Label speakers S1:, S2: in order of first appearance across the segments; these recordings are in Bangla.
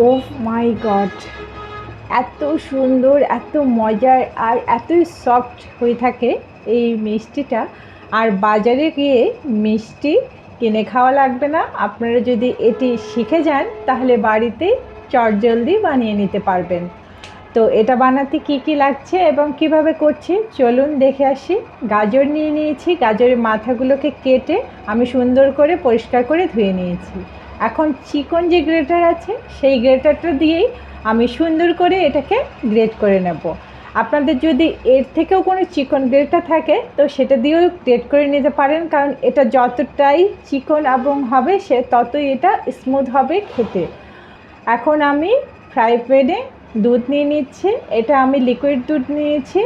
S1: ওহ মাই গড, এত সুন্দর, এত মজার আর এতই সফট হয়ে থাকে এই মিষ্টিটা। আর বাজারে গিয়ে মিষ্টি কিনে খাওয়া লাগবে না। আপনারা যদি এটি শিখে যান তাহলে বাড়িতেই চটজলদি বানিয়ে নিতে পারবেন। তো এটা বানাতে কি কি লাগছে এবং কিভাবে করছি চলুন দেখে আসি। গাজর নিয়ে নিয়েছি, গাজরের মাথাগুলোকে কেটে আমি সুন্দর করে পরিষ্কার করে ধুয়ে নিয়েছি। এখন চিকন যে গ্রেটার আছে সেই গ্রেটারটা দিয়েই আমি সুন্দর করে এটাকে গ্রেট করে নেব। আপনাদের যদি এর থেকেও কোনো চিকন গ্রেটার থাকে তো সেটা দিয়েও গ্রেট করে নিতে পারেন, কারণ এটা যতটাই চিকন এবং হবে সে ততই এটা স্মুথ হবে খেতে। এখন আমি ফ্রাই প্যানে দুধ নিয়ে নিচ্ছি। এটা আমি লিকুইড দুধ নিয়েছি,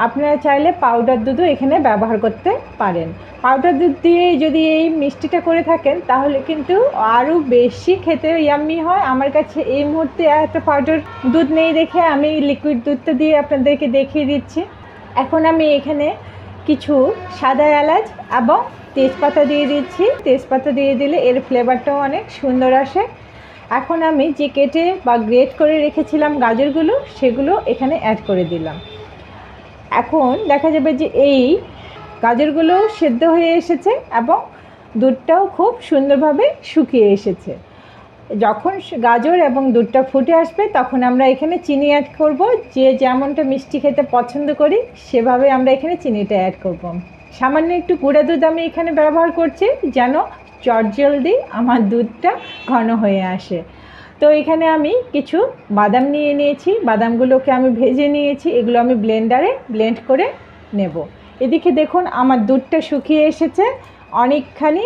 S1: আপনারা চাইলে পাউডার দুধও এখানে ব্যবহার করতে পারেন। পাউডার দুধ দিয়ে যদি এই মিষ্টিটা করে থাকেন তাহলে কিন্তু আরও বেশি খেতে ইয়াম্মি হয়। আমার কাছে এই মুহূর্তে এত পাউডার দুধ নেই দেখে আমি লিকুইড দুধটা দিয়ে আপনাদেরকে দেখিয়ে দিচ্ছি। এখন আমি এখানে কিছু সাদা এলাচ এবং তেজপাতা দিয়ে দিচ্ছি। তেজপাতা দিয়ে দিলে এর ফ্লেভারটাও অনেক সুন্দর আসে। এখন আমি যে কেটে বা গ্রেট করে রেখেছিলাম গাজরগুলো সেগুলো এখানে অ্যাড করে দিলাম। এখন দেখা যাবে যে এই গাজরগুলো সেদ্ধ হয়ে এসেছে এবং দুধটাও খুব সুন্দরভাবে শুকিয়ে এসেছে। যখন গাজর এবং দুধটা ফুটে আসবে তখন আমরা এখানে চিনি অ্যাড করব। যে যেমনটা মিষ্টি খেতে পছন্দ করি সেভাবে আমরা এখানে চিনিটা অ্যাড করব। সামান্য একটু গুঁড়া দুধ আমি এখানে ব্যবহার করছি যেন চটজলদি আমার দুধটা ঘন হয়ে আসে। তো এখানে আমি কিছু বাদাম নিয়ে নিয়েছি, বাদামগুলোকে আমি ভেজে নিয়েছি, এগুলো আমি ব্লেন্ডারে ব্লেন্ড করে নেব। এদিকে দেখুন আমার দুধটা শুকিয়ে এসেছে অনেকখানি।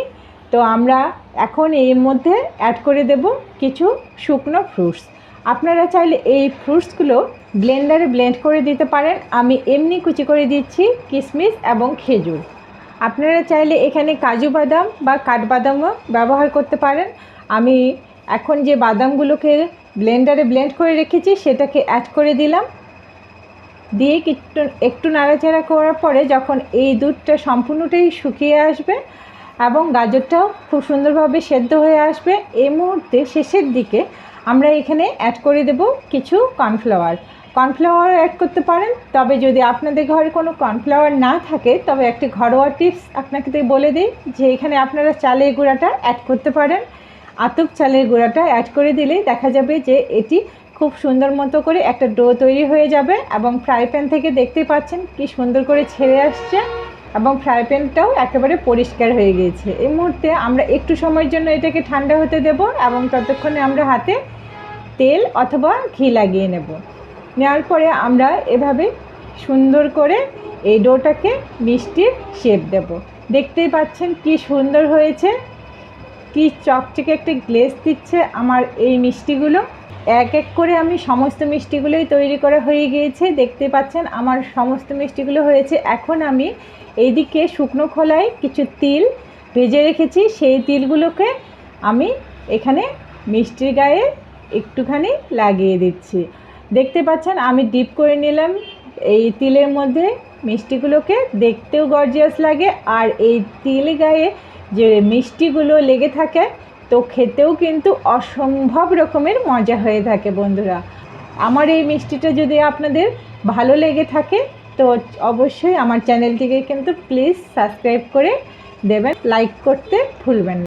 S1: তো আমরা এখন এর মধ্যে অ্যাড করে দেব কিছু শুকনো ফ্রুটস। আপনারা চাইলে এই ফ্রুটসগুলো ব্লেন্ডারে ব্লেন্ড করে দিতে পারেন। আমি এমনি কুচি করে দিচ্ছি কিশমিশ এবং খেজুর। আপনারা চাইলে এখানে কাজু বাদাম বা কাঠবাদামও ব্যবহার করতে পারেন। আমি এখন যে বাদামগুলোকে ব্লেন্ডারে ব্লেন্ড করে রেখেছি সেটাকে অ্যাড করে দিলাম। দিয়ে একটু নাড়াচাড়া করার পরে যখন এই দুধটা সম্পূর্ণটাই শুকিয়ে আসবে এবং গাজরটাও খুব সুন্দরভাবে সেদ্ধ হয়ে আসবে, এই মুহূর্তে শেষের দিকে আমরা এখানে অ্যাড করে দেব কিছু কর্নফ্লাওয়ার। কর্নফ্লাওয়ার অ্যাড করতে পারেন, তবে যদি আপনাদের ঘরে কোনো কর্নফ্লাওয়ার না থাকে তবে একটি ঘরোয়া টিপস আপনাকে বলে দিই যে এখানে আপনারা চালের গুঁড়াটা অ্যাড করতে পারেন। আতপ চালের গুঁড়াটা অ্যাড করে দিলেই দেখা যাবে যে এটি খুব সুন্দর মতো করে একটা ডো তৈরি হয়ে যাবে এবং ফ্রাই প্যান থেকে দেখতেই পাচ্ছেন কি সুন্দর করে ছেড়ে আসছে এবং ফ্রাই প্যানটাও একেবারে পরিষ্কার হয়ে গিয়েছে। এই মুহূর্তে আমরা একটু সময়ের জন্য এটাকে ঠান্ডা হতে দেব এবং ততক্ষণে আমরা হাতে তেল অথবা ঘি লাগিয়ে নেব। নেওয়ার পরে আমরা এভাবে সুন্দর করে এই ডোটাকে মিষ্টির শেপ দেব। দেখতেই পাচ্ছেন কি সুন্দর হয়েছে, কি চকচকে একটা গ্লেজ দিচ্ছে আমার এই মিষ্টিগুলো। এক এক করে আমি সমস্ত মিষ্টিগুলোই তৈরি করা হয়ে গিয়েছে। দেখতে পাচ্ছেন আমার সমস্ত মিষ্টিগুলো হয়েছে। এখন আমি এইদিকে শুকনো খোলায় কিছু তিল ভেজে রেখেছি, সেই তিলগুলোকে আমি এখানে মিষ্টির গায়ে একটুখানি লাগিয়ে দিচ্ছি। দেখতে পাচ্ছেন আমি ডিপ করে নিলাম এই তিলের মধ্যে মিষ্টিগুলোকে, দেখতেও গর্জিয়াস লাগে আর এই তিল গায়ে যে মিষ্টিগুলো লেগে থাকে তো খেতেও কিন্তু অসম্ভব রকমের মজা হয়ে থাকে। বন্ধুরা, আমার এই মিষ্টিটা যদি আপনাদের ভালো লেগে থাকে তো অবশ্যই আমার চ্যানেলটিকে কিন্তু প্লিজ সাবস্ক্রাইব করে দেবেন, লাইক করতে ভুলবেন না।